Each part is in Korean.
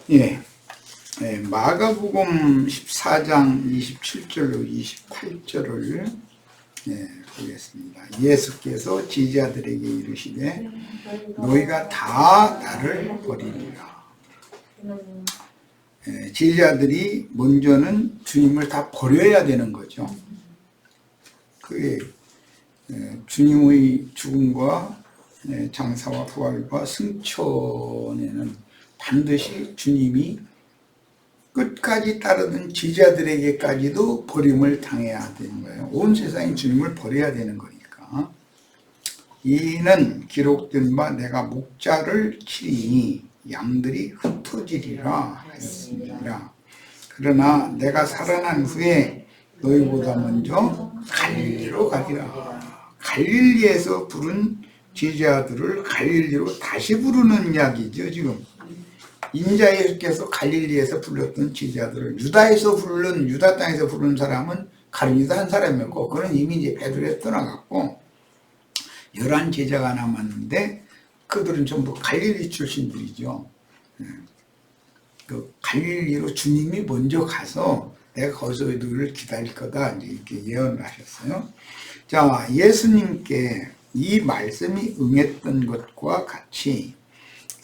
예, 마가복음 14장 27절로 28절을 보겠습니다. 예수께서 제자들에게 이르시되 너희가 다 나를 버리리라. 제자들이 먼저는 주님을 다 버려야 되는 거죠. 그게 주님의 죽음과 장사와 부활과 승천에는 반드시 주님이 끝까지 따르던 제자들에게까지도 버림을 당해야 되는 거예요. 온 세상이 주님을 버려야 되는 거니까. 이는 기록된 바 내가 목자를 치리니 양들이 흩어지리라 했습니다. 그러나 내가 살아난 후에 너희보다 먼저 갈릴리로 가리라. 갈릴리에서 부른 제자들을 갈릴리로 다시 부르는 이야기죠. 지금 인자예수께서 갈릴리에서 불렀던 제자들을 유다 땅에서 부른 사람은 가룟 유다 한 사람이었고, 그는 이미 이제 베드로에 떠나갔고 11 제자가 남았는데 그들은 전부 갈릴리 출신들이죠. 그 갈릴리로 주님이 먼저 가서 내가 거기서 너희를 기다릴 거다 이렇게 예언을 하셨어요. 자, 예수님께 이 말씀이 응했던 것과 같이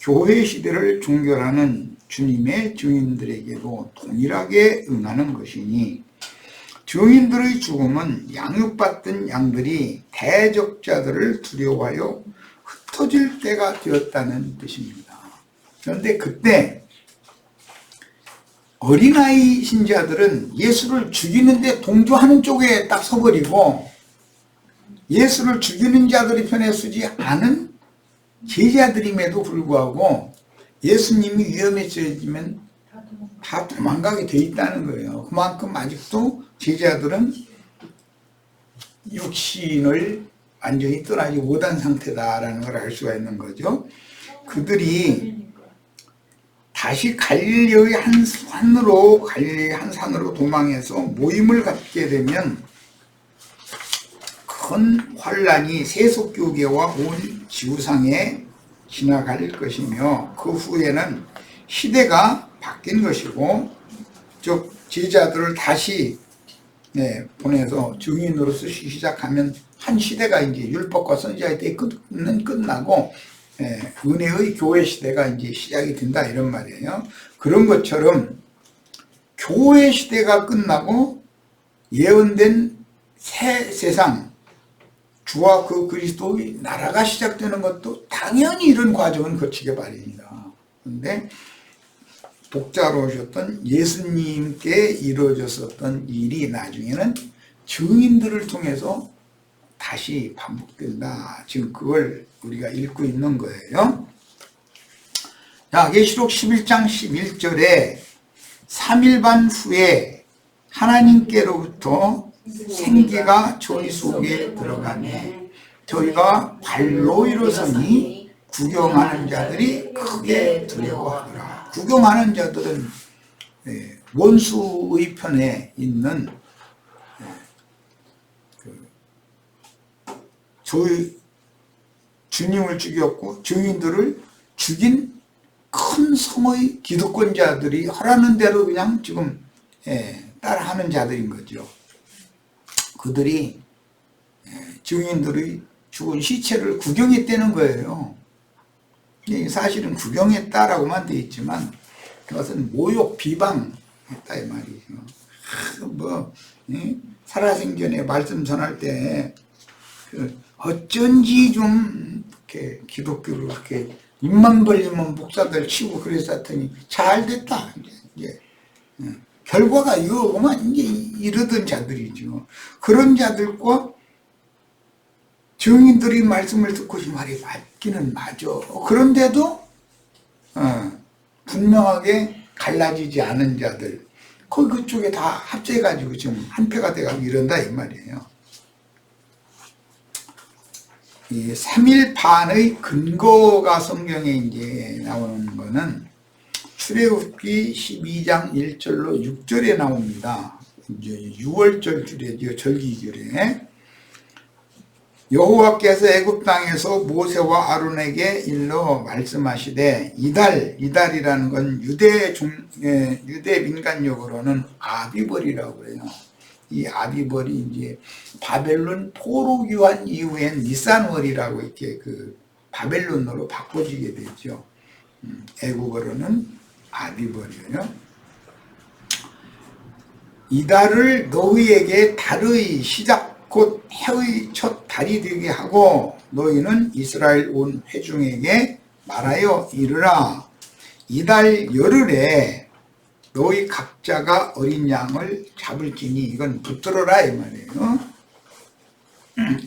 교회 시대를 종결하는 주님의 증인들에게도 동일하게 응하는 것이니, 증인들의 죽음은 양육받던 양들이 대적자들을 두려워하여 흩어질 때가 되었다는 뜻입니다. 그런데 그때 어린아이 신자들은 예수를 죽이는데 동조하는 쪽에 딱 서버리고, 예수를 죽이는 자들의 편에 서지 않은 제자들임에도 불구하고 예수님이 위험에 처해지면 다 도망가게 돼 있다는 거예요. 그만큼 아직도 제자들은 육신을 완전히 떠나지 못한 상태다라는 걸 알 수가 있는 거죠. 그들이 다시 갈릴리의 한 산으로 도망해서 모임을 갖게 되면 큰 환란이 세속교계와 온 지구상에 지나갈 것이며, 그 후에는 시대가 바뀐 것이고, 즉 제자들을 다시 보내서 증인으로서 시작하면 한 시대가 이제 율법과 선지자의 때에 끝나고 은혜의 교회 시대가 이제 시작이 된다 이런 말이에요. 그런 것처럼 교회 시대가 끝나고 예언된 새 세상, 주와 그 그리스도의 나라가 시작되는 것도 당연히 이런 과정은 거치게 마련이다. 그런데 복자로 오셨던 예수님께 이루어졌었던 일이 나중에는 증인들을 통해서 다시 반복된다. 지금 그걸 우리가 읽고 있는 거예요. 자, 계시록 11장 11절에 3일 반 후에 하나님께로부터 생기가 저희 속에 들어가네. 저희가 발로 일어서니 구경하는 자들이 크게 두려워하더라. 구경하는 자들은 원수의 편에 있는 저희 주님을 죽였고 증인들을 죽인 큰 성의 기득권자들이 하라는 대로 그냥 지금 따라하는 자들인 거죠. 그들이 증인들의 죽은 시체를 구경했다는 거예요. 사실은 구경했다라고만 되어 있지만 그것은 모욕, 비방했다 이 말이죠. 살아생전에 말씀 전할 때 어쩐지 좀 이렇게 기독교로 이렇게 입만 벌리면 목사들 치고 그랬었더니 잘 됐다. 이제 결과가 이거구만 이제 이러던 자들이죠. 그런 자들과 증인들이 말씀을 듣고 이 말이 맞기는 맞아. 그런데도 분명하게 갈라지지 않은 자들, 그쪽에 다 합쳐가지고 지금 한패가 돼가지고 이런다 이 말이에요. 이 3일 반의 근거가 성경에 이제 나오는 거는 출애굽기 12장 1절로 6절에 나옵니다. 이제 6월절 주례죠. 절기절에. 여호와께서 애굽 땅에서 모세와 아론에게 일러 말씀하시되 이달이라는 건 유대 민간용어로는 아비벌이라고 해요. 이 아비벌이 이제 바벨론 포로 귀환 이후엔 니산월이라고 이렇게 그 바벨론어로 바꿔지게 되죠. 애국어로는 아비벌이에요. 이달을 너희에게 달의 시작 곧 해의 첫 달이 되게 하고 너희는 이스라엘 온 회중에게 말하여 이르라. 이달 열흘에 너희 각자가 어린 양을 잡을지니 이건 붙들어라 이 말이에요.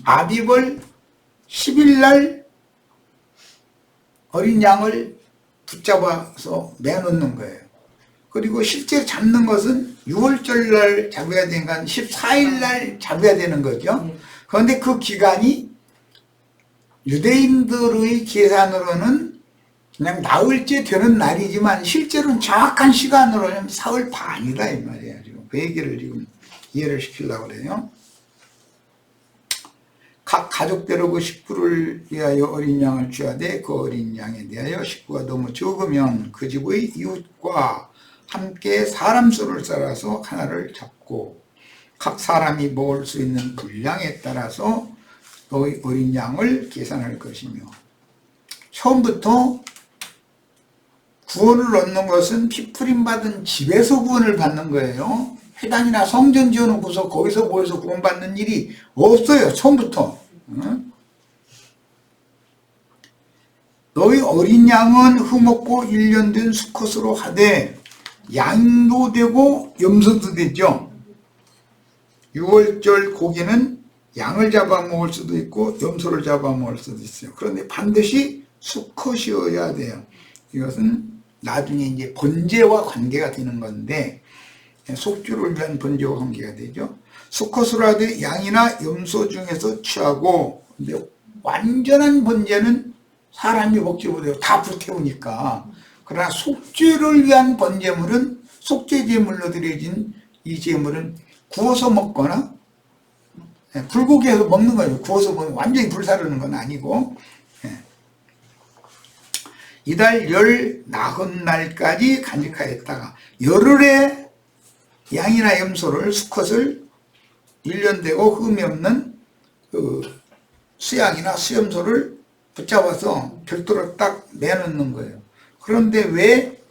아비벌 10일날 어린 양을 붙잡아서 매놓는 거예요. 그리고 실제 잡는 것은 6월절날 잡아야 되니까 14일날 잡아야 되는 거죠. 그런데 그 기간이 유대인들의 계산으로는 그냥 나흘째 되는 날이지만 실제로는 정확한 시간으로는 사흘 반이다 이 말이에요. 지금 그 얘기를 지금 이해를 시키려고 그래요. 각 가족대로 그 식구를 위하여 어린 양을 취하되 그 어린 양에 대하여 식구가 너무 적으면 그 집의 이웃과 함께 사람 수를 따라서 하나를 잡고 각 사람이 먹을 수 있는 분량에 따라서 너희 어린 양을 계산할 것이며 처음부터 구원을 얻는 것은 피풀임 받은 집에서 구원을 받는 거예요. 회당이나 성전 지어놓고서 거기서 모여서 구원받는 일이 없어요. 처음부터. 너희 어린 양은 흠없고 1년 된 수컷으로 하되 양도 되고 염소도 되죠. 6월절 고기는 양을 잡아먹을 수도 있고 염소를 잡아먹을 수도 있어요. 그런데 반드시 수컷이어야 돼요. 이것은 나중에 이제 번제와 관계가 되는 건데 속주를 위한 번제와 관계가 되죠. 수컷으로 하되 양이나 염소 중에서 취하고 근데 완전한 번제는 사람이 먹지 못해요. 다 불태우니까. 그러나 속죄를 위한 번제물은 속죄 제물로 드려진 이 제물은 구워서 먹거나 불고기에서 먹는 거예요. 구워서 먹으면 완전히 불사르는 건 아니고 이달 열 나흔 날까지 간직하였다가 열흘에 양이나 염소를 수컷을 1년 되고 흠이 없는 그 수양이나 수염소를 붙잡아서 별도로 딱 내놓는 거예요. 그런데 왜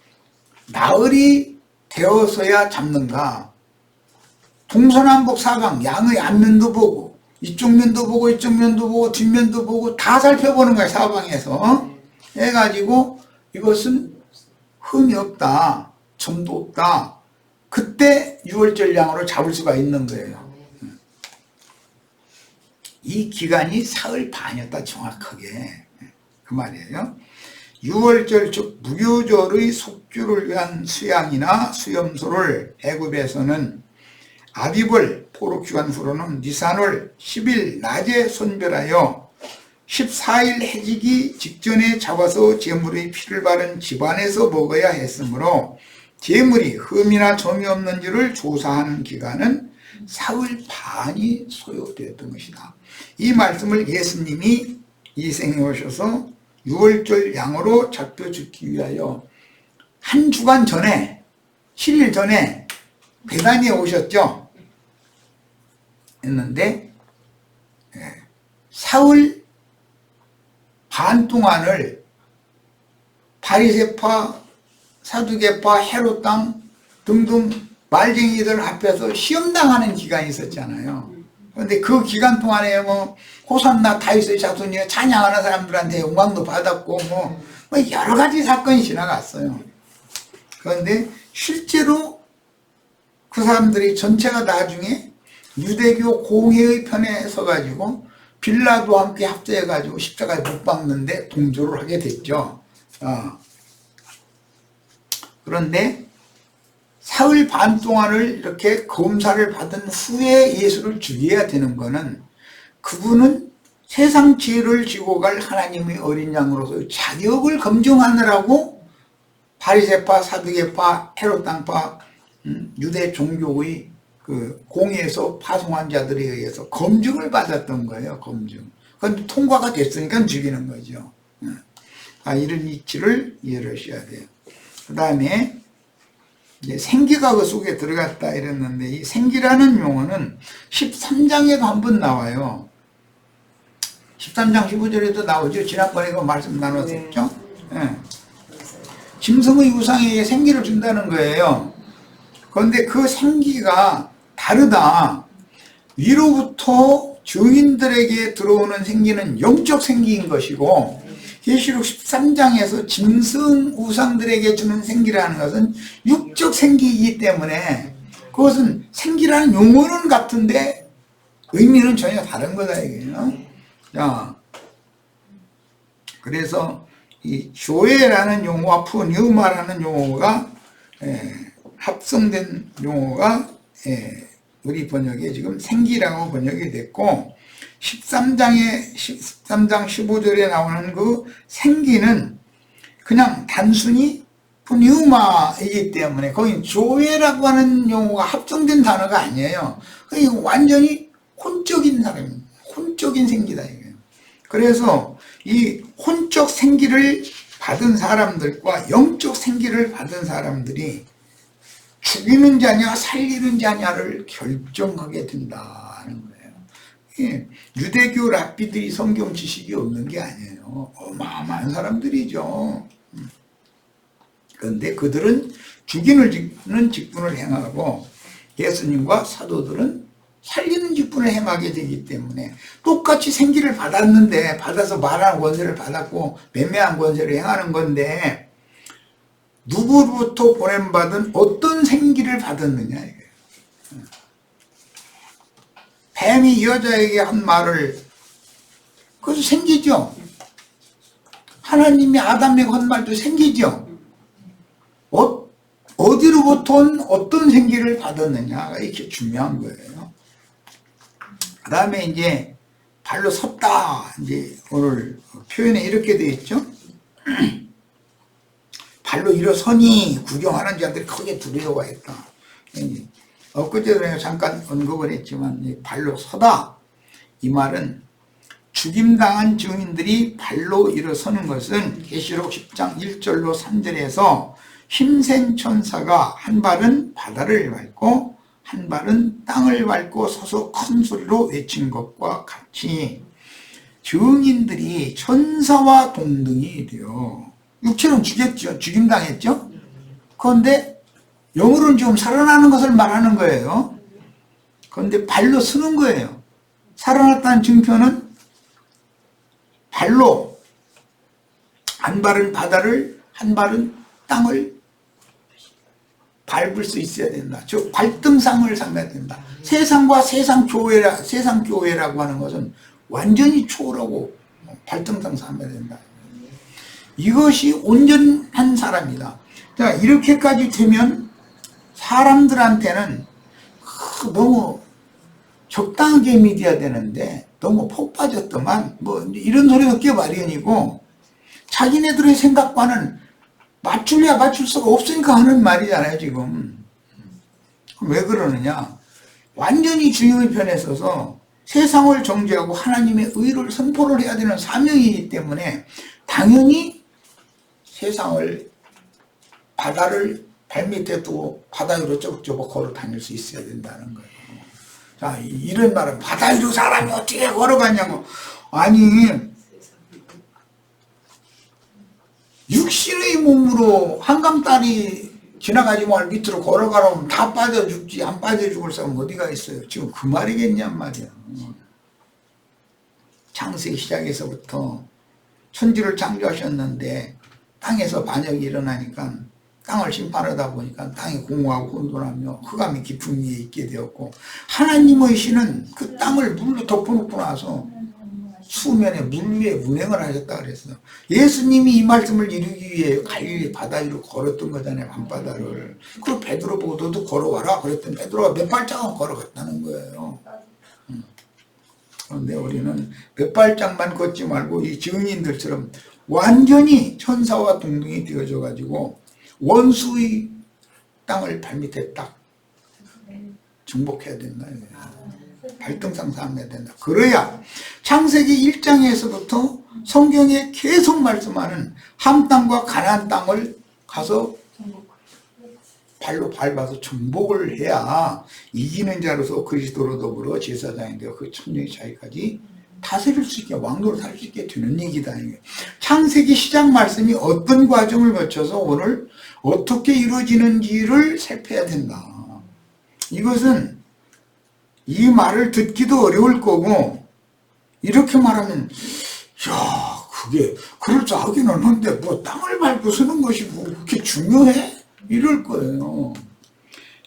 나흘이 되어서야 잡는가? 동서남북 사방 양의 앞면도 보고 이쪽 면도 보고 이쪽 면도 보고 뒷면도 보고 다 살펴보는 거예요. 사방에서 해가지고 이것은 흠이 없다, 점도 없다. 그때 6월절 양으로 잡을 수가 있는 거예요. 이 기간이 사흘 반이었다 정확하게 그 말이에요. 6월절 즉 무교절의 속주를 위한 수양이나 수염소를 애굽에서는 아비벌 포로 귀환 후로는 니산월 10일 낮에 선별하여 14일 해지기 직전에 잡아서 제물의 피를 바른 집안에서 먹어야 했으므로 제물이 흠이나 점이 없는지를 조사하는 기간은 사흘 반이 소요되었던 것이다. 이 말씀을 예수님이 이 생에 오셔서 6월절 양으로 잡혀 죽기 위하여 한 주간 전에 7일 전에 베다니에 오셨죠. 했는데 사흘 반 동안을 바리새파, 사두개파, 헤롯당 등등 말쟁이들 앞에서 시험당하는 기간이 있었잖아요. 그런데 그 기간 동안에 뭐 호산나 다윗의 자손이여 찬양하는 사람들한테 영광도 받았고 뭐 여러 가지 사건이 지나갔어요. 그런데 실제로 그 사람들이 전체가 나중에 유대교 공회의 편에 서가지고 빌라도와 함께 합세해가지고 십자가에 못 박는데 동조를 하게 됐죠. 그런데 사흘 반 동안을 이렇게 검사를 받은 후에 예수를 죽여야 되는 거는 그분은 세상 죄를 지고 갈 하나님의 어린 양으로서 자격을 검증하느라고 바리새파, 사두개파, 헤롯당파, 유대 종교의 그 공회에서 파송한 자들에 의해서 검증을 받았던 거예요. 검증. 그건 통과가 됐으니까 죽이는 거죠. 이런 이치를 이해하셔야 돼요. 그 다음에 이제 생기가 그 속에 들어갔다 이랬는데, 이 생기라는 용어는 13장에도 한번 나와요. 13장 15절에도 나오죠. 지난번에 그 말씀 나눴었죠. 네. 짐승의 우상에게 생기를 준다는 거예요. 그런데 그 생기가 다르다. 위로부터 증인들에게 들어오는 생기는 영적 생기인 것이고, 계시록 13장에서 짐승 우상들에게 주는 생기라는 것은 육적 생기이기 때문에 그것은 생기라는 용어는 같은데 의미는 전혀 다른 거다 이게요. 자, 그래서 이 조회라는 용어와 푸뉴마라는 용어가 합성된 용어가 우리 번역에 지금 생기라고 번역이 됐고, 13장 15절에 나오는 그 생기는 그냥 단순히 푸뉴마이기 때문에 거기 조회라고 하는 용어가 합성된 단어가 아니에요. 그게 완전히 혼적인 사람입니다. 혼적인 생기다 이거예요. 그래서 이 혼적 생기를 받은 사람들과 영적 생기를 받은 사람들이 죽이는 자냐 살리는 자냐를 결정하게 된다는 거예요. 유대교 랍비들이 성경 지식이 없는 게 아니에요. 어마어마한 사람들이죠. 그런데 그들은 죽이는 직분을 행하고 예수님과 사도들은 살리는 직분을 행하게 되기 때문에 똑같이 생기를 받았는데, 받아서 말하는 권세를 받았고 매매한 권세를 행하는 건데, 누구로부터 보냄받은 어떤 생기를 받았느냐 이거예요. 뱀이 여자에게 한 말을, 그것도 생기죠. 하나님이 아담에게 한 말도 생기죠. 어디로부터 어떤 생기를 받았느냐가 이렇게 중요한 거예요. 그 다음에 이제 발로 섰다. 이제 오늘 표현에 이렇게 되어 있죠. 발로 일어서니 구경하는 자들이 크게 두려워했다. 엊그제도 내가 잠깐 언급을 했지만 발로 서다, 이 말은 죽임당한 증인들이 발로 일어서는 것은 계시록 10장 1절로 3절에서 힘센 천사가 한 발은 바다를 밟고 한 발은 땅을 밟고 서서 큰 소리로 외친 것과 같이 증인들이 천사와 동등이 되어 육체는 죽였죠. 죽임당했죠. 그런데 영으로는 지금 살아나는 것을 말하는 거예요. 그런데 발로 서는 거예요. 살아났다는 증표는 발로 한 발은 바다를, 한 발은 땅을 밟을 수 있어야 된다. 즉 발등상을 삼아야 된다. 세상과 세상 교회라고 하는 것은 완전히 초월하고 발등상 삼아야 된다. 이것이 온전한 사람이다. 자, 이렇게까지 되면 사람들한테는 너무 적당하게 믿어야 되는데 너무 폭 빠졌더만 뭐 이런 소리가 꽤 마련이고, 자기네들의 생각과는 맞출래야 맞출 수가 없으니까 하는 말이잖아요 지금. 왜 그러느냐, 완전히 주님의 편에 서서 세상을 정죄하고 하나님의 의를 선포를 해야 되는 사명이기 때문에 당연히 세상을, 바다를 발밑에 두고 바다 위로 쩌벅쩌벅 걸어 다닐 수 있어야 된다는 거예요. 자, 이런 말은 바다 위로 사람이 어떻게 걸어가냐고. 아니, 육신의 몸으로 한강다리 지나가지 말 밑으로 걸어가라면 다 빠져 죽지, 안 빠져 죽을 사람은 어디가 있어요. 지금 그 말이겠냔 말이야. 창세기 시작에서부터 천지를 창조하셨는데 땅에서 반역이 일어나니까 땅을 심판하다 보니까 땅이 공허하고 혼돈하며 흑암이 깊은 위에 있게 되었고, 하나님의 신은 그 땅을 물로 덮어놓고 나서 수면에 물 위에 운행을 하셨다 그랬어요. 예수님이 이 말씀을 이루기 위해 갈릴리 바다 위로 걸었던 거잖아요. 밤바다를. 그리고 베드로 보고 너도 걸어와라 그랬더니 베드로가 몇 발짝은 걸어갔다는 거예요. 그런데 우리는 몇 발짝만 걷지 말고 이 증인들처럼 완전히 천사와 동등이 되어져 가지고 원수의 땅을 발밑에 딱 정복해야 된다. 발등상사하면 된다. 그래야 창세기 1장에서부터 성경에 계속 말씀하는 함 땅과 가나안 땅을 가서 발로 밟아서 정복을 해야 이기는 자로서 그리스도로 더불어 제사장이 되어 그 천년의 자리까지 다스릴 수 있게, 왕도로 살 수 있게 되는 얘기다. 창세기 시작 말씀이 어떤 과정을 거쳐서 오늘 어떻게 이루어지는지를 살펴야 된다. 이것은 이 말을 듣기도 어려울 거고, 이렇게 말하면 야, 그게 그럴싸하긴 한데 뭐 땅을 밟고 서는 것이 뭐 그렇게 중요해? 이럴 거예요.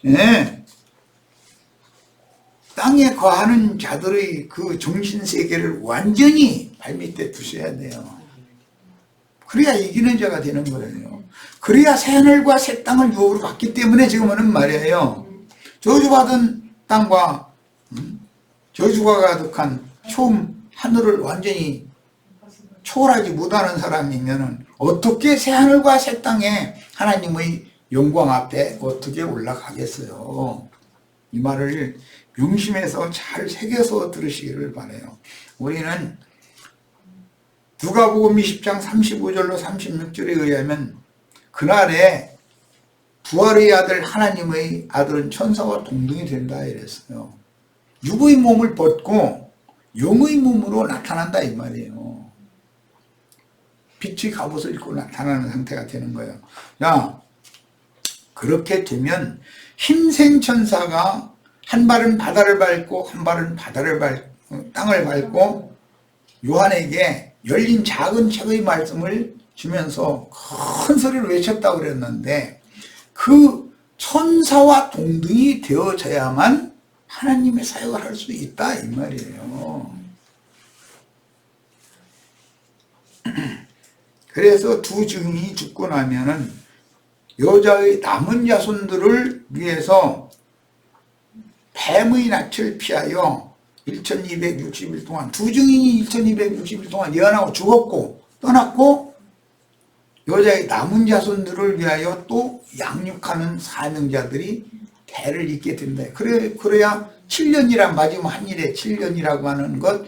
예. 땅에 거하는 자들의 그 정신세계를 완전히 발밑에 두셔야 돼요. 그래야 이기는 자가 되는 거예요. 그래야 새하늘과 새 땅을 유업으로 받기 때문에 지금 하는 말이에요. 저주받은 땅과 저주가 가득한 처음 하늘을 완전히 초월하지 못하는 사람이면 어떻게 새하늘과 새 땅에 하나님의 영광 앞에 어떻게 올라가겠어요. 이 말을 명심해서 잘 새겨서 들으시기를 바라요. 우리는 누가복음 20장 35절로 36절에 의하면 그날에 부활의 아들 하나님의 아들은 천사와 동등이 된다 이랬어요. 육의 몸을 벗고 영의 몸으로 나타난다 이 말이에요. 빛의 갑옷을 입고 나타나는 상태가 되는 거예요. 야, 그렇게 되면 힘센 천사가 한 발은 바다를 밟고 한 발은 땅을 밟고 요한에게 열린 작은 책의 말씀을 주면서 큰 소리로 외쳤다고 그랬는데 그 천사와 동등이 되어져야만 하나님의 사역을 할 수 있다 이 말이에요. 그래서 두 증인이 죽고 나면은 여자의 남은 자손들을 위해서 뱀의 낯을 피하여 1260일 동안, 두 증인이 1260일 동안 예언하고 죽었고 떠났고 여자의 남은 자손들을 위하여 또 양육하는 사명자들이 대를 잇게 된다. 그래야 7년이란 마지막 한 일에 7년이라고 하는 것,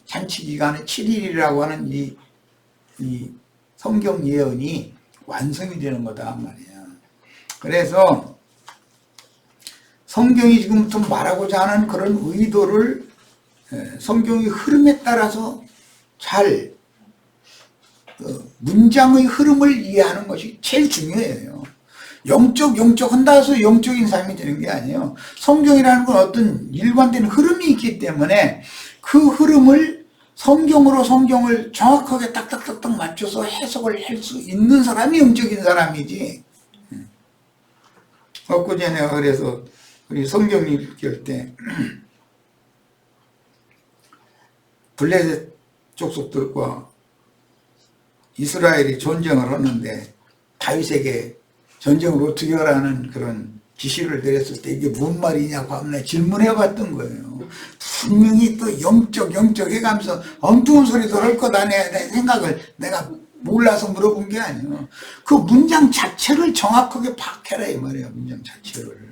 잔치기간에 7일이라고 하는 이 성경 예언이 완성이 되는 거다 말이야. 그래서 성경이 지금부터 말하고자 하는 그런 의도를 성경의 흐름에 따라서 잘 문장의 흐름을 이해하는 것이 제일 중요해요. 영적 한다 해서 영적인 삶이 되는 게 아니에요. 성경이라는 건 어떤 일관된 흐름이 있기 때문에 그 흐름을 성경을 정확하게 딱딱딱딱 맞춰서 해석을 할 수 있는 사람이 영적인 사람이지. 엊그제 내가 그래서 우리 성경 읽을 때 블레셋 족속들과 이스라엘이 전쟁을 하는데 다윗에게 전쟁을 어떻게 하라는 그런 지시를 내렸을 때 이게 뭔 말이냐고 하면 질문해 봤던 거예요. 분명히 또 영적 해가면서 엉뚱한 소리도 할 거다 내 생각을 내가 몰라서 물어본 게 아니에요. 그 문장 자체를 정확하게 파악해라 이 말이에요. 문장 자체를.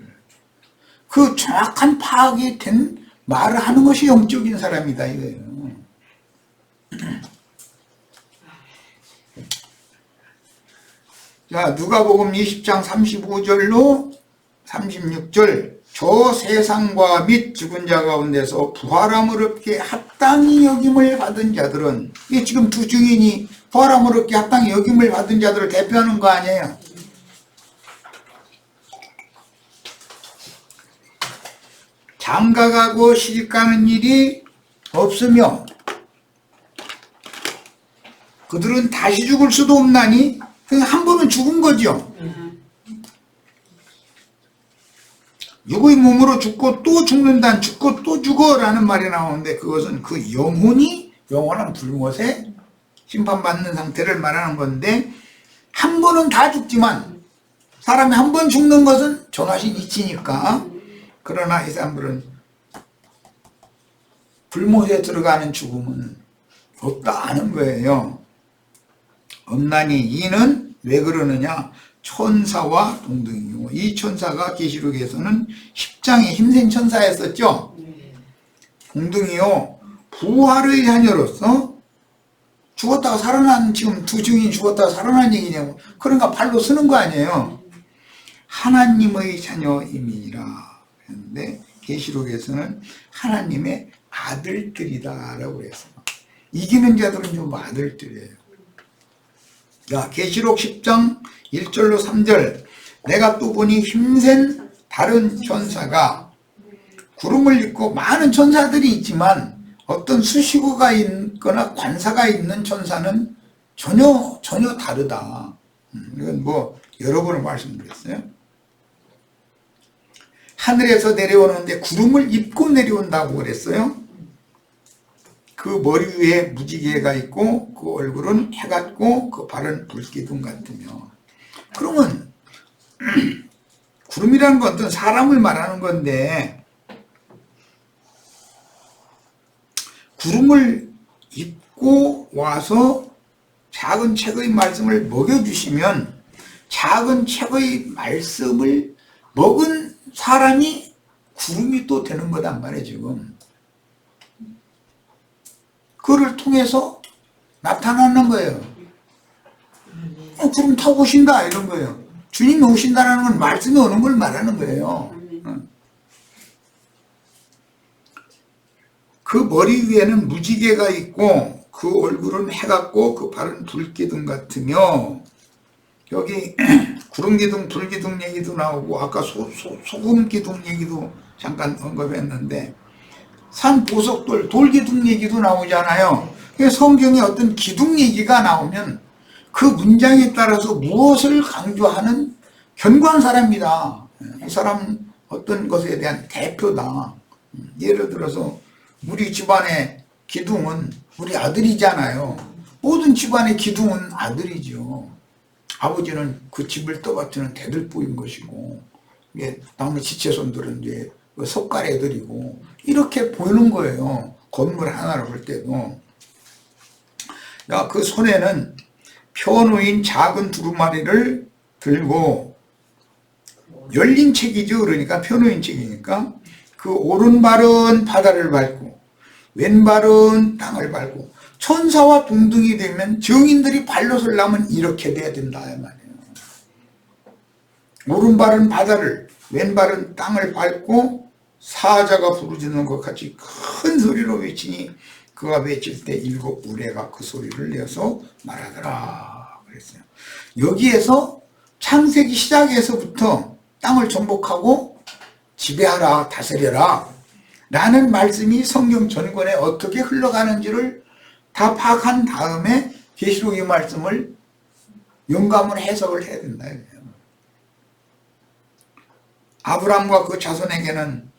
그 정확한 파악이 된 말을 하는 것이 영적인 사람이다 이거예요. 자, 누가복음 20장 35절로 36절 저 세상과 및 죽은 자 가운데서 부활함을 얻게 합당히 여김을 받은 자들은, 이게 지금 두 증인이 부활함을 얻게 합당히 여김을 받은 자들을 대표하는 거 아니에요. 장가가고 시집가는 일이 없으며 그들은 다시 죽을 수도 없나니 그냥 한 번은 죽은 거죠. 육의 몸으로 죽고 또 죽는다, 죽고 또 죽어라는 말이 나오는데 그것은 그 영혼이 영원한 불못에 심판받는 상태를 말하는 건데, 한 번은 다 죽지만 사람이 한 번 죽는 것은 정하신 이치니까, 그러나 이 사람들은 불못에 들어가는 죽음은 없다 하는 거예요. 없나니 이는 왜 그러느냐, 천사와 동등이요. 이 천사가 계시록에서는 10장에 힘센 천사였었죠. 동등이요 부활의 자녀로서 죽었다가 살아난, 지금 두 증인이 죽었다가 살아난 얘기냐고. 그러니까 발로 쓰는 거 아니에요. 하나님의 자녀임이니라 했는데 계시록에서는 하나님의 아들들이다 라고 그랬어요. 이기는 자들은 좀 아들들이에요. 자, 계시록 10장 1절로 3절. 내가 또 보니 힘센 다른 천사가 구름을 입고, 많은 천사들이 있지만 어떤 수식어가 있거나 관사가 있는 천사는 전혀 다르다. 이건 뭐 여러 번을 말씀드렸어요. 하늘에서 내려오는데 구름을 입고 내려온다고 그랬어요. 그 머리 위에 무지개가 있고 그 얼굴은 해 같고 그 발은 불기둥 같으며. 그러면 구름이라는 건 어떤 사람을 말하는 건데, 구름을 입고 와서 작은 책의 말씀을 먹여주시면 작은 책의 말씀을 먹은 사람이 구름이 또 되는 거단 말이에요. 지금 그를 통해서 나타나는 거예요. 구름 타고 오신다 이런 거예요. 주님이 오신다는 건 말씀이 오는 걸 말하는 거예요. 그 머리 위에는 무지개가 있고 그 얼굴은 해 같고 그 발은 불기둥 같으며. 여기 구름기둥 불기둥 얘기도 나오고 아까 소금기둥 얘기도 잠깐 언급했는데 산보석돌 돌기둥 얘기도 나오잖아요. 성경에 어떤 기둥 얘기가 나오면 그 문장에 따라서 무엇을 강조하는 견고한 사람이다. 이 사람은 어떤 것에 대한 대표다. 예를 들어서 우리 집안의 기둥은 우리 아들이잖아요. 모든 집안의 기둥은 아들이죠. 아버지는 그 집을 떠받치는 대들보인 것이고, 나머지 지체손들은 이제 석갈 애들이고, 이렇게 보이는 거예요. 건물 하나를 볼 때도. 그 손에는 펴놓인 작은 두루마리를 들고, 열린 책이죠. 그러니까 펴놓인 책이니까 그 오른발은 바다를 밟고 왼발은 땅을 밟고, 천사와 동등이 되면 증인들이 발로 서려면 이렇게 돼야 된다 이 말이에요. 오른발은 바다를, 왼발은 땅을 밟고 사자가 부르짖는 것 같이 큰 소리로 외치니 그가 외칠 때 7 우레가 그 소리를 내어서 말하더라 그랬어요. 여기에서 창세기 시작에서부터 땅을 정복하고 지배하라 다스려라 라는 말씀이 성경 전권에 어떻게 흘러가는지를 다 파악한 다음에 계시록 이 말씀을 영감으로 해석을 해야 된다. 아브라함과 그 자손에게는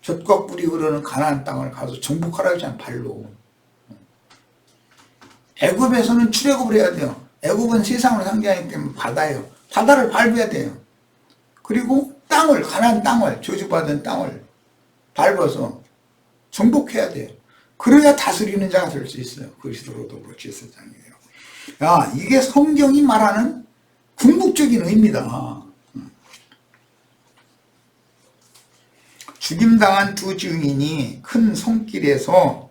젖과 꿀이 흐르는 가나안 땅을 가서 정복하라고 했잖아요. 발로. 애굽에서는 출애굽을 해야 돼요. 애굽은 세상을 상징하기 때문에 바다예요. 바다를 밟아야 돼요. 그리고 땅을, 가나안 땅을, 저주받은 땅을 밟아서 정복해야 돼요. 그래야 다스리는 자가 될 수 있어요. 그리스도로도 제사장이에요. 이게 성경이 말하는 궁극적인 의미다. 죽임당한 두 증인이 큰 손길에서,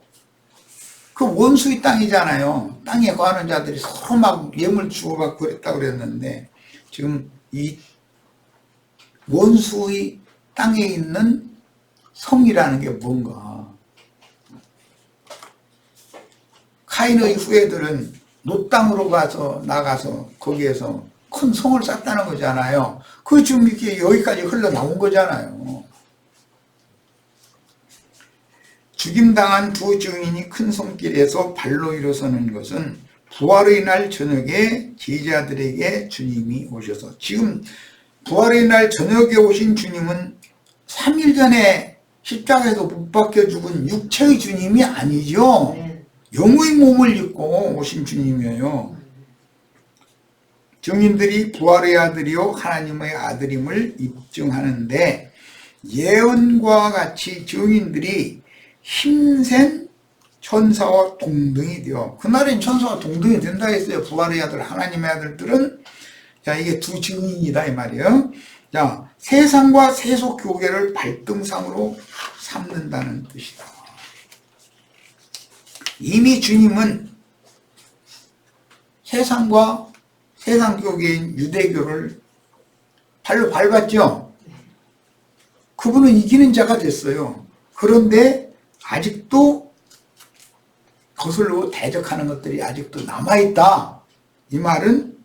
그 원수의 땅이잖아요. 땅에 거하는 자들이 서로 막 예물 주고받고 그랬다고 그랬는데, 지금 이 원수의 땅에 있는 성이라는 게 뭔가. 카인의 후예들은 노 땅으로 나가서 거기에서 큰 성을 쌓았다는 거잖아요. 그 지금 이렇게 여기까지 흘러나온 거잖아요. 죽임당한 두 증인이 큰 손길에서 발로 일어서는 것은 부활의 날 저녁에 제자들에게 주님이 오셔서, 지금 부활의 날 저녁에 오신 주님은 3일 전에 십자가에서 못 박혀 죽은 육체의 주님이 아니죠. 영의 몸을 입고 오신 주님이에요. 증인들이 부활의 아들이요 하나님의 아들임을 입증하는데, 예언과 같이 증인들이 힘센 천사와 동등이 되어, 그날엔 천사와 동등이 된다 했어요. 부활의 아들 하나님의 아들들은. 이게 두 증인이다 이 말이에요. 세상과 세속 교계를 발등상으로 삼는다는 뜻이다. 이미 주님은 세상과 세상 교계인 유대교를 발로 밟았죠. 그분은 이기는 자가 됐어요. 그런데 아직도 거슬러 대적하는 것들이 아직도 남아있다. 이 말은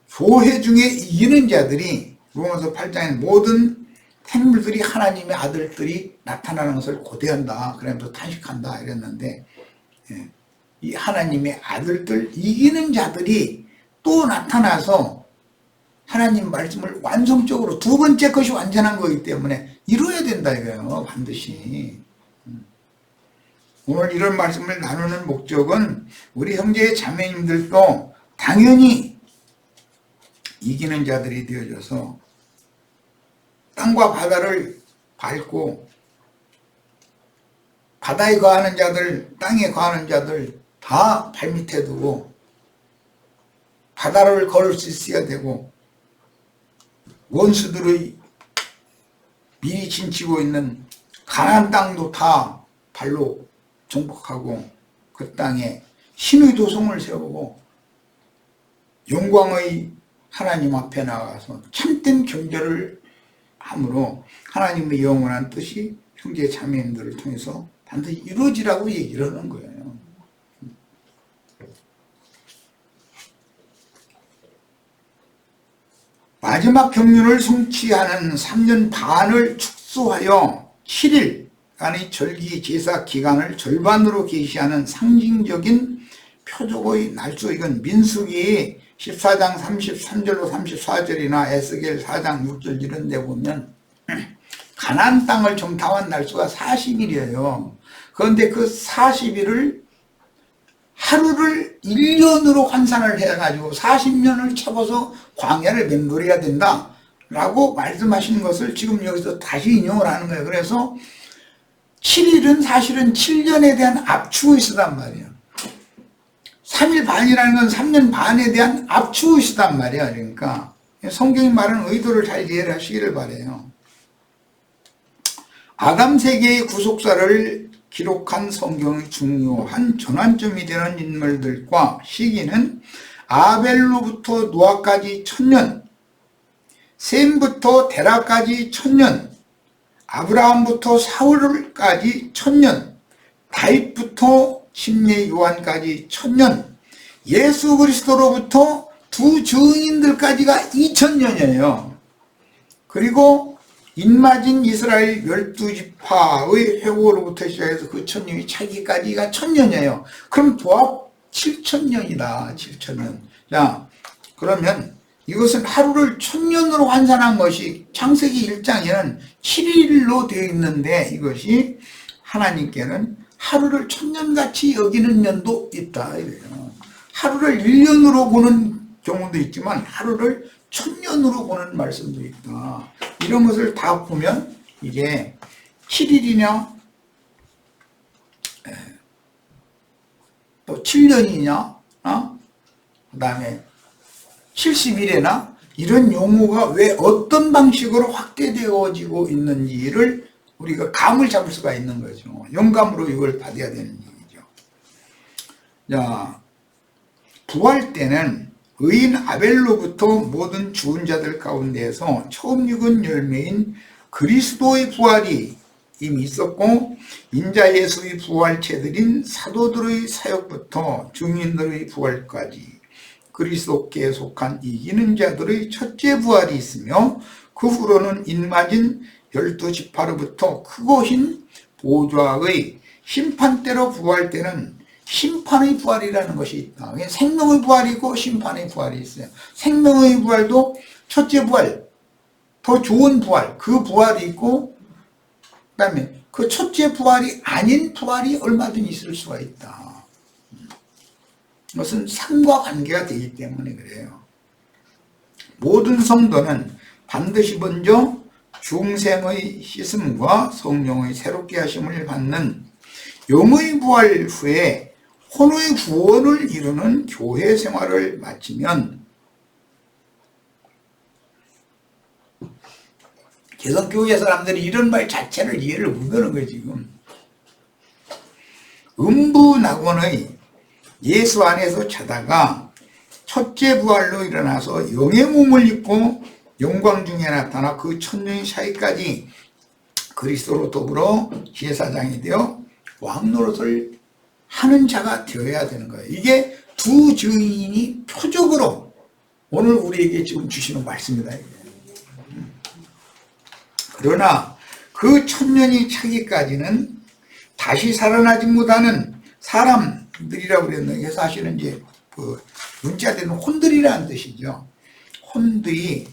교회 중에 이기는 자들이 로마서 8장에 모든 생물들이 하나님의 아들들이 나타나는 것을 고대한다. 그러면서 탄식한다 이랬는데, 이 하나님의 아들들 이기는 자들이 또 나타나서 하나님 말씀을 완성적으로 두 번째 것이 완전한 거기 때문에 이루어야 된다 이거예요. 반드시. 오늘 이런 말씀을 나누는 목적은 우리 형제 자매님들도 당연히 이기는 자들이 되어져서 땅과 바다를 밟고 바다에 거하는 자들, 땅에 거하는 자들 다 발밑에 두고 바다를 걸을 수 있어야 되고, 원수들의 미리 진치고 있는 가나안 땅도 다 발로 정복하고 그 땅에 신의 도성을 세우고 영광의 하나님 앞에 나가서 참된 경배를 함으로 하나님의 영원한 뜻이 형제 자매님들을 통해서 반드시 이루어지라고 얘기를 하는 거예요. 마지막 경륜을 성취하는 3년 반을 축소하여 7일간의 절기 제사 기간을 절반으로 계시하는 상징적인 표적의 날수, 이건 민수기 14장 33절로 34절이나 에스겔 4장 6절 이런 데 보면 가나안 땅을 정탐한 날수가 40일이에요. 그런데 그 40일을 하루를 1년으로 환산을 해가지고 40년을 쳐서 광야를 맴돌아야 된다 라고 말씀하신 것을 지금 여기서 다시 인용을 하는 거예요. 그래서 7일은 사실은 7년에 대한 압축의수단 말이에요. 3일 반이라는 건 3년 반에 대한 압축의수단 말이에요. 그러니까 성경이 말하는 의도를 잘 이해를 하시기를 바라요. 아담 세계의 구속사를 기록한 성경의 중요한 전환점이 되는 인물들과 시기는 아벨로부터 노아까지 1000년, 셈부터 데라까지 1000년, 아브라함부터 사울까지 1000년, 다윗부터 침례 요한까지 1000년, 예수 그리스도로부터 두 증인들까지가 2000년이에요. 그리고 인마진 이스라엘 12지파의 회고로부터 시작해서 그 1000년이 차기까지가 1000년이에요. 그럼 도합 7000년이다. 7000년. 자, 그러면 이것은 하루를 1000년으로 환산한 것이 창세기 1장에는 7일로 되어 있는데, 이것이 하나님께는 하루를 1000년같이 여기는 년도 있다. 이래요. 하루를 1년으로 보는 경우도 있지만 하루를 1000년으로 보는 말씀도 있다. 이런 것을 다 보면 이게 7일이냐 또 7년이냐 그 다음에 70일이나 이런 용어가 왜 어떤 방식으로 확대되어지고 있는지를 우리가 감을 잡을 수가 있는 거죠. 영감으로 이걸 받아야 되는 얘기죠. 자, 부활 때는 의인 아벨로부터 모든 죽은 자들 가운데에서 처음 익은 열매인 그리스도의 부활이 이미 있었고, 인자 예수의 부활체들인 사도들의 사역부터 증인들의 부활까지 그리스도께 속한 이기는 자들의 첫째 부활이 있으며, 그 후로는 인마진 12지파로부터 크고 흰 보좌의 심판대로 부활되는 심판의 부활이라는 것이 있다. 생명의 부활이 있고 심판의 부활이 있어요. 생명의 부활도 첫째 부활, 더 좋은 부활, 그 부활이 있고, 그 다음에 그 첫째 부활이 아닌 부활이 얼마든지 있을 수가 있다. 그것은 삶과 관계가 되기 때문에 그래요. 모든 성도는 반드시 먼저 중생의 씻음과 성령의 새롭게 하심을 받는 영의 부활 후에 혼의 구원을 이루는 교회 생활을 마치면, 개성교회 사람들이 이런 말 자체를 이해를 못하는 거예요. 지금 천부낙원의 예수 안에서 자다가 첫째 부활로 일어나서 영의 몸을 입고 영광 중에 나타나 그 천년의 사이까지 그리스도로 더불어 제사장이 되어 왕 노릇을 하는 자가 되어야 되는 거예요. 이게 두 증인이 표적으로 오늘 우리에게 지금 주시는 말씀이다. 그러나 그 천년이 차기까지는 다시 살아나지 못하는 사람들이라고 그랬는데, 사실은 이제 그 문자되는 혼들이라는 뜻이죠. 혼들이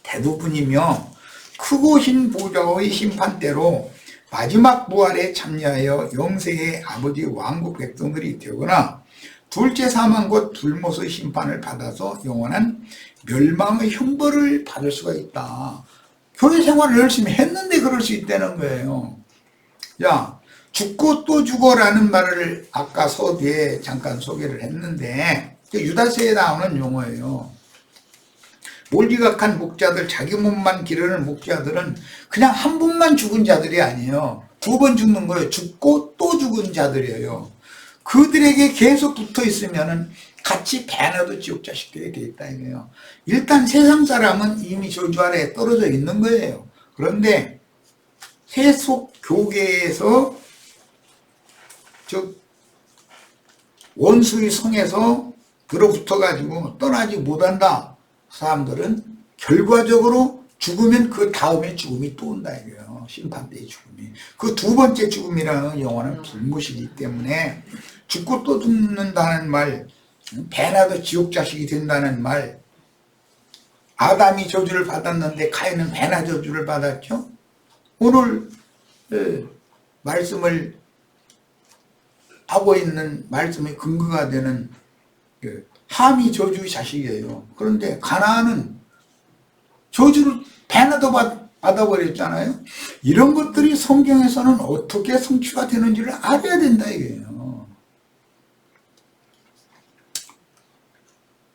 대부분이며 크고 흰 보좌의 심판대로 마지막 부활에 참여하여 영세의 아버지 왕국 백성들이 되거나 둘째 사망 곧 불못의 심판을 받아서 영원한 멸망의 형벌을 받을 수가 있다. 교회 생활을 열심히 했는데 그럴 수 있다는 거예요. 야, 죽고 또 죽어라는 말을 아까 서두에 잠깐 소개를 했는데 유다서에 나오는 용어예요. 몰지각한 목자들, 자기 몸만 기르는 목자들은 그냥 한 번만 죽은 자들이 아니에요. 두 번 죽는 거예요. 죽고 또 죽은 자들이에요. 그들에게 계속 붙어 있으면은 같이 배나도 지옥 자식들이 되겠다 이거예요. 일단 세상 사람은 이미 저주 아래에 떨어져 있는 거예요. 그런데 세속 교계에서 즉 원수의 성에서 들어붙어 가지고 떠나지 못한다. 사람들은 결과적으로 죽으면 그 다음에 죽음이 또 온다 이거예요. 심판대의 죽음이. 그 두 번째 죽음이라는 영원한 불못이기 때문에 죽고 또 죽는다는 말, 배나도 지옥 자식이 된다는 말, 아담이 저주를 받았는데 가인은 배나 저주를 받았죠. 오늘 말씀을 하고 있는 말씀의 근거가 되는 함이 저주의 자식이에요. 그런데 가나안은 저주를 배나도 받아버렸잖아요. 이런 것들이 성경에서는 어떻게 성취가 되는지를 알아야 된다 이거예요.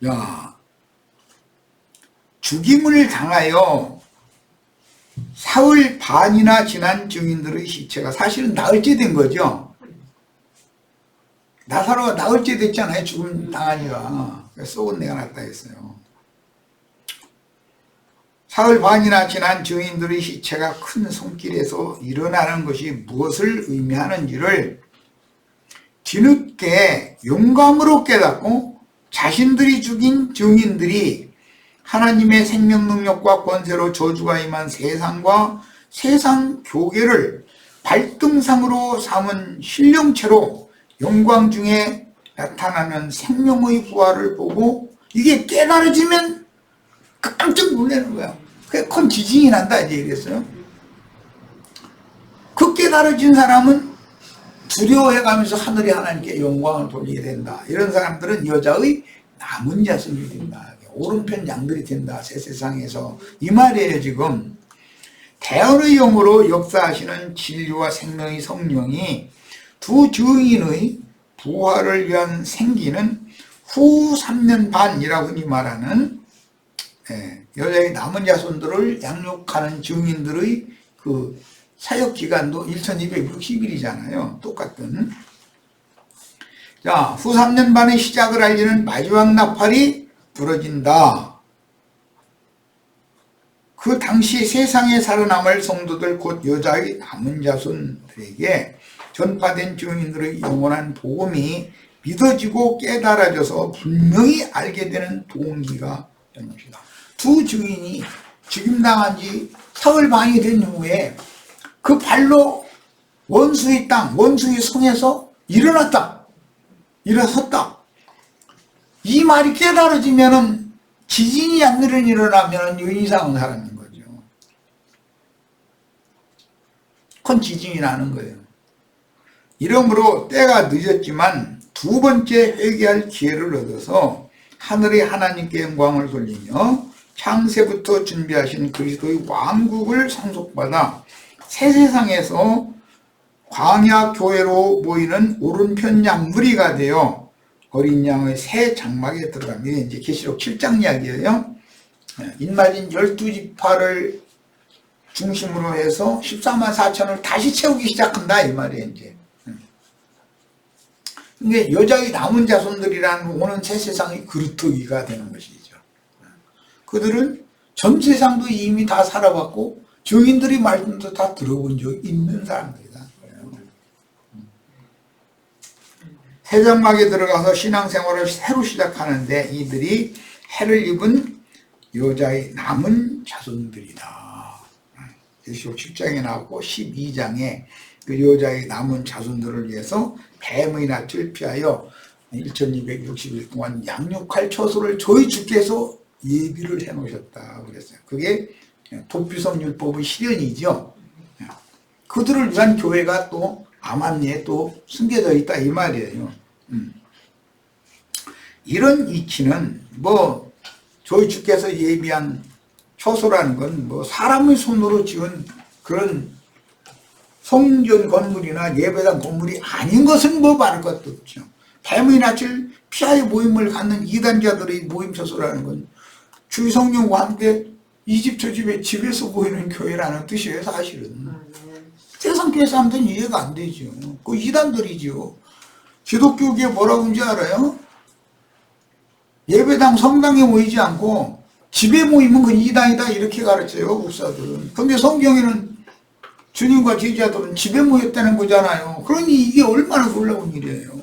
야, 죽임을 당하여 사흘 반이나 지난 증인들의 시체가 사실은 나흘째 된 거죠. 나사로가 나흘째 됐잖아요. 죽음 당하니까. 썩은 내가 났다 했어요. 사흘 반이나 지난 증인들의 시체가 큰 손길에서 일어나는 것이 무엇을 의미하는지를 뒤늦게 영감으로 깨닫고 자신들이 죽인 증인들이 하나님의 생명 능력과 권세로 저주가 임한 세상과 세상 교계를 발등상으로 삼은 신령체로 영광 중에 나타나는 생명의 부활을 보고 이게 깨달아지면 깜짝 놀라는 거야. 그게 큰 지진이 난다 이제 이랬어요. 그 깨달아진 사람은 두려워해가면서 하늘이 하나님께 영광을 돌리게 된다. 이런 사람들은 여자의 남은 자손이 된다. 오른편 양들이 된다. 새 세상에서. 이 말이에요 지금. 대언의 영으로 역사하시는 진리와 생명의 성령이 두 증인의 부활을 위한 생기는 후 3년 반이라고 흔히 말하는 여자의 남은 자손들을 양육하는 증인들의 그 사역기간도 1260일이잖아요. 똑같은. 자, 후 3년 반의 시작을 알리는 마지막 나팔이 부러진다. 그 당시 세상에 살아남을 성도들 곧 여자의 남은 자손들에게 전파된 증인들의 영원한 복음이 믿어지고 깨달아져서 분명히 알게 되는 동기가 되는 것이다. 두 증인이 죽임당한 지 사흘 반이 된 후에 그 발로 원수의 땅, 원수의 성에서 일어났다. 일어섰다. 이 말이 깨달아지면은 지진이 안 일어나면 이상한 사람인 거죠. 큰 지진이 나는 거예요. 이러므로 때가 늦었지만 두 번째 회개할 기회를 얻어서 하늘의 하나님께 영광을 돌리며 창세부터 준비하신 그리스도의 왕국을 상속받아 새 세상에서 광야 교회로 모이는 오른편 양무리가 되어 어린 양의 새 장막에 들어갑니다. 이제 계시록 7장 이야기예요. 인마진 12지파를 중심으로 해서 14만 4천을 다시 채우기 시작한다 이 말이에요. 이제 근데 여자의 남은 자손들이라는 오는 새 세상의 그루터기가 되는 것이죠. 그들은 전 세상도 이미 다 살아봤고 증인들이 말씀도 다 들어본 적 있는 사람들이다. 세장막에 들어가서 신앙생활을 새로 시작하는데 이들이 해를 입은 여자의 남은 자손들이다. 계시록 7장에 나오고 12장에 그 여자의 남은 자손들을 위해서 뱀의 낯을 피하여 1260일 동안 양육할 처소를 저희 주께서 예비를 해놓으셨다 그랬어요. 그게 도피성율법의 실현이죠. 그들을 위한 교회가 또 암암리에 또 숨겨져 있다 이 말이에요. 이런 이치는 뭐 저희 주께서 예비한 처소라는 건 뭐 사람의 손으로 지은 그런 성전 건물이나 예배당 건물이 아닌 것은 뭐 말할 것도 없죠. 뱀의 낯을 피하여 모임을 갖는 이단자들의 모임 처소라는 건 주의 성령과 함께 이 집 저 집에 집에서 모이는 교회라는 뜻이에요. 사실은 세상 교회 사람들은 이해가 안 되죠. 그 이단들이죠. 기독교계 뭐라고 하는지 알아요? 예배당 성당에 모이지 않고 집에 모이면 그 이단이다 이렇게 가르쳐요. 목사들은. 근데 성경에는 주님과 제자들은 집에 모였다는 거잖아요. 그러니 이게 얼마나 놀라운 일이에요.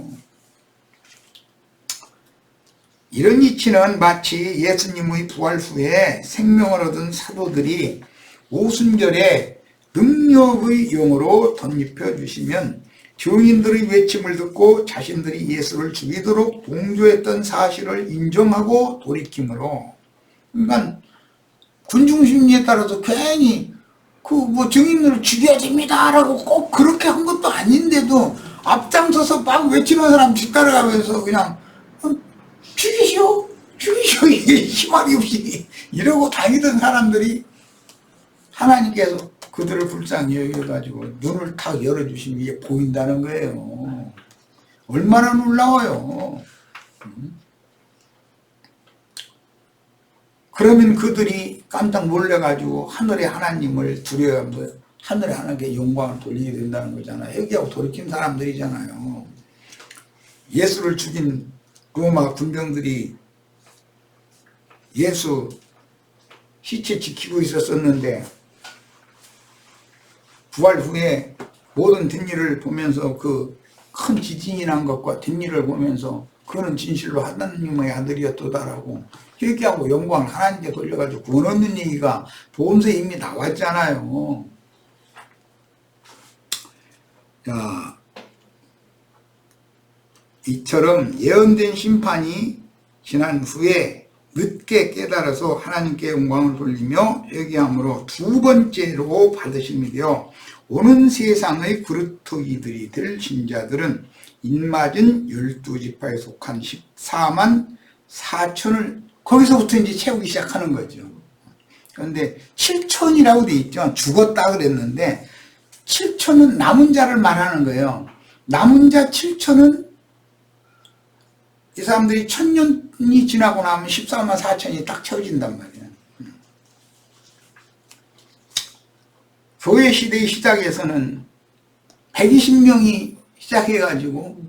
이런 이치는 마치 예수님의 부활 후에 생명을 얻은 사도들이 오순절에 능력의 영으로 덧입혀 주시면 증인들의 외침을 듣고 자신들이 예수를 죽이도록 동조했던 사실을 인정하고 돌이킴으로, 그러니까 군중심리에 따라서 괜히 그 뭐 증인들을 죽여야 됩니다라고 꼭 그렇게 한 것도 아닌데도 앞장서서 막 외치는 사람 뒤따라가면서 그냥 죽이시오 이게 희망이 없이 이러고 다니던 사람들이 하나님께서 그들을 불쌍히 여겨가지고 눈을 탁 열어주시면 이게 보인다는 거예요. 얼마나 놀라워요. 그러면 그들이 깜짝 놀래가지고 하늘의 하나님을 두려워하면서 하늘의 하나님께 영광을 돌리게 된다는 거잖아요. 회개하고 돌이킨 사람들이잖아요. 예수를 죽인 로마 군병들이 예수 시체 지키고 있었었는데 부활 후에 모든 뒷일을 보면서 그 큰 지진이 난 것과 뒷일을 보면서 그는 진실로 하나님의 아들이었도다라고 회개하고 영광을 하나님께 돌려가지고 구원 얻는 얘기가 보험서에 이미 나왔잖아요. 자, 이처럼 예언된 심판이 지난 후에 늦게 깨달아서 하나님께 영광을 돌리며 회개함으로 두 번째로 받으심이 되어 오는 세상의 그루터기들이 될 신자들은 인맞은 12지파에 속한 14만 4천을 거기서부터 이제 채우기 시작하는 거죠. 그런데 7천이라고 돼 있죠. 죽었다 그랬는데 7천은 남은 자를 말하는 거예요. 남은 자 7천은 이 사람들이 1000년이 지나고 나면 14만 4천이 딱 채워진단 말이에요. 교회 시대의 시작에서는 120명이 시작해가지고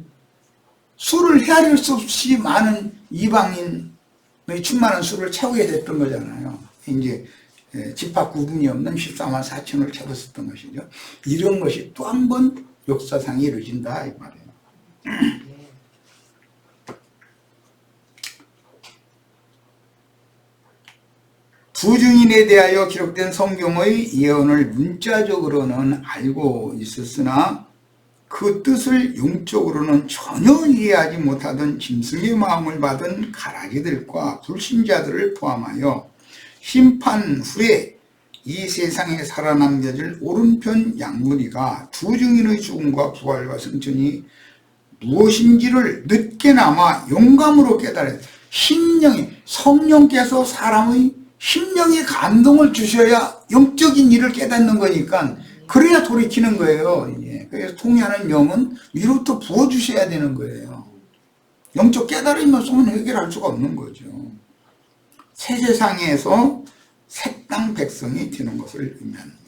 수를 헤아릴 수 없이 많은 이방인의 충만한 수를 채우게 됐던 거잖아요. 이제 집합 구분이 없는 14만 4천을 채웠었던 것이죠. 이런 것이 또 한 번 역사상에 이루어진다 이 말이에요. 부증인에 대하여 기록된 성경의 예언을 문자적으로는 알고 있었으나 그 뜻을 영적으로는 전혀 이해하지 못하던 짐승의 마음을 받은 가라지들과 불신자들을 포함하여 심판 후에 이 세상에 살아남겨질 오른편 양무리가 두 증인의 죽음과 부활과 승천이 무엇인지를 늦게나마 영감으로 깨달았어요. 심령이, 성령께서 사람의 심령에 감동을 주셔야 영적인 일을 깨닫는 거니까 그래야 돌이키는 거예요. 그래서 통해하는 영은 위로부터 부어주셔야 되는 거예요. 영적 깨달음이 없으면 해결할 수가 없는 거죠. 새 세상에서 새 땅 백성이 되는 것을 의미합니다.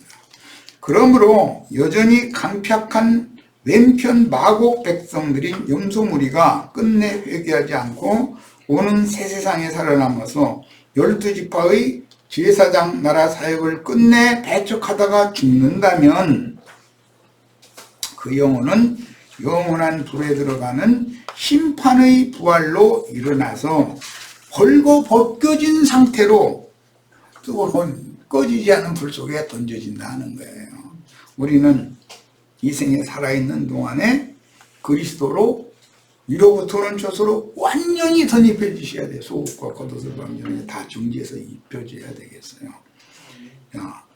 그러므로 여전히 강팍한 왼편 마곡 백성들인 염소무리가 끝내 회개하지 않고 오는 새 세상에 살아남아서 12지파의 제사장 나라 사역을 끝내 배척하다가 죽는다면 그 영혼은 영원한 불에 들어가는 심판의 부활로 일어나서 벌거 벗겨진 상태로 뜨거운 꺼지지 않은 불 속에 던져진다는 거예요. 우리는 이 생에 살아있는 동안에 그리스도로 위로부터 오른쪽으로 완전히 덧입혀지셔야 돼요. 속옷과 겉옷을 완전히 다 정지해서 입혀져야 되겠어요.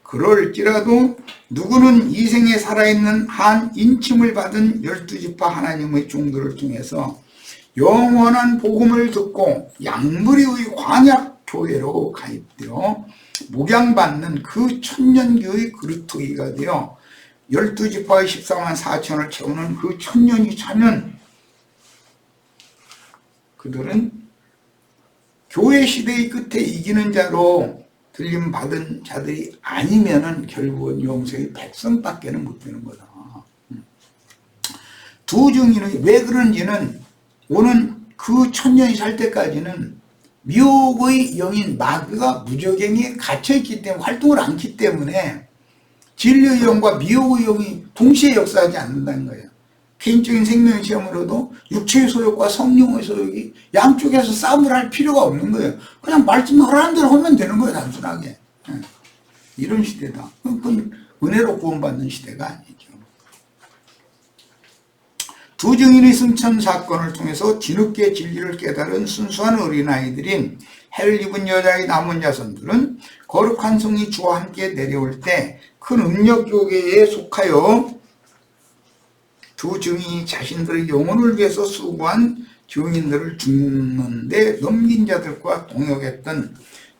그럴지라도 누구는 이 생에 살아있는 한 인침을 받은 12지파 하나님의 종들을 통해서 영원한 복음을 듣고 양무리의 광약교회로 가입되어 목양받는 그 천년교의 그루터기가 되어 12지파의 14만 4천을 채우는 그 천년이 차면 그들은 교회 시대의 끝에 이기는 자로 들림받은 자들이 아니면은 결국은 영생의 백성밖에는 못 되는 거다. 두 증인은 왜 그런지는 오는 그 천년이 살 때까지는 미혹의 영인 마귀가 무저갱에 갇혀있기 때문에 활동을 않기 때문에 진리의 영과 미혹의 영이 동시에 역사하지 않는다는 거예요. 개인적인 생명의 체험으로도 육체의 소욕과 성령의 소욕이 양쪽에서 싸움을 할 필요가 없는 거예요. 그냥 말씀하라는 대로 하면 되는 거예요. 단순하게. 이런 시대다. 그건 은혜로 구원받는 시대가 아니죠. 두 증인의 승천 사건을 통해서 뒤늦게 진리를 깨달은 순수한 어린아이들인 해를 입은 여자의 남은 자손들은 거룩한 성이 주와 함께 내려올 때 큰 음력교계에 속하여 두 증인이 자신들의 영혼을 위해서 수고한 증인들을 죽는데 넘긴 자들과 동역했던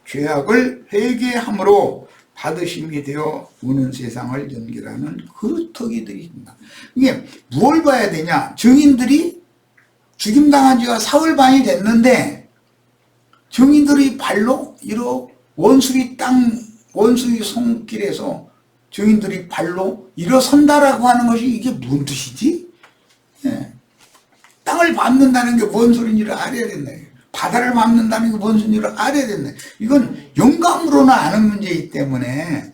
죄악을 회개함으로 받으심이 되어 오는 세상을 연결하는 그루터기들이 있다. 이게 무엇을 봐야 되냐? 증인들이 죽임당한 지가 사흘 반이 됐는데 증인들의 발로 이러 원수의 손길에서 증인들이 발로 일어선다라고 하는 것이 이게 무슨 뜻이지? 예. 땅을 밟는다는 게 뭔 소리인지를 알아야 된다. 바다를 밟는다는 게 뭔 소리인지를 알아야 된다. 이건 영감으로는 아는 문제이기 때문에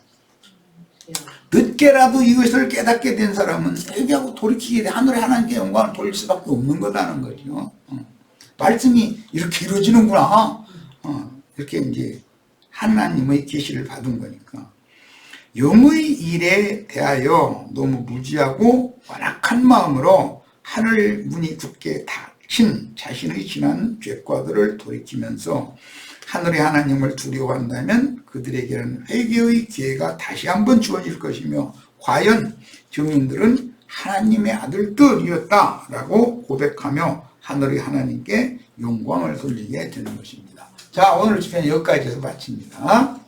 늦게라도 이것을 깨닫게 된 사람은 회개하고 돌이키게 돼 하늘의 하나님께 영광을 돌릴 수밖에 없는 거다는 거죠. 말씀이 이렇게 이루어지는구나. 이렇게 이제 하나님의 계시를 받은 거니까. 영의 일에 대하여 너무 무지하고 완악한 마음으로 하늘 문이 굳게 닫힌 자신의 지난 죄과들을 돌이키면서 하늘의 하나님을 두려워한다면 그들에게는 회개의 기회가 다시 한번 주어질 것이며 과연 증인들은 하나님의 아들들이었다라고 고백하며 하늘의 하나님께 영광을 돌리게 되는 것입니다. 자, 오늘 집회는 여기까지 해서 마칩니다.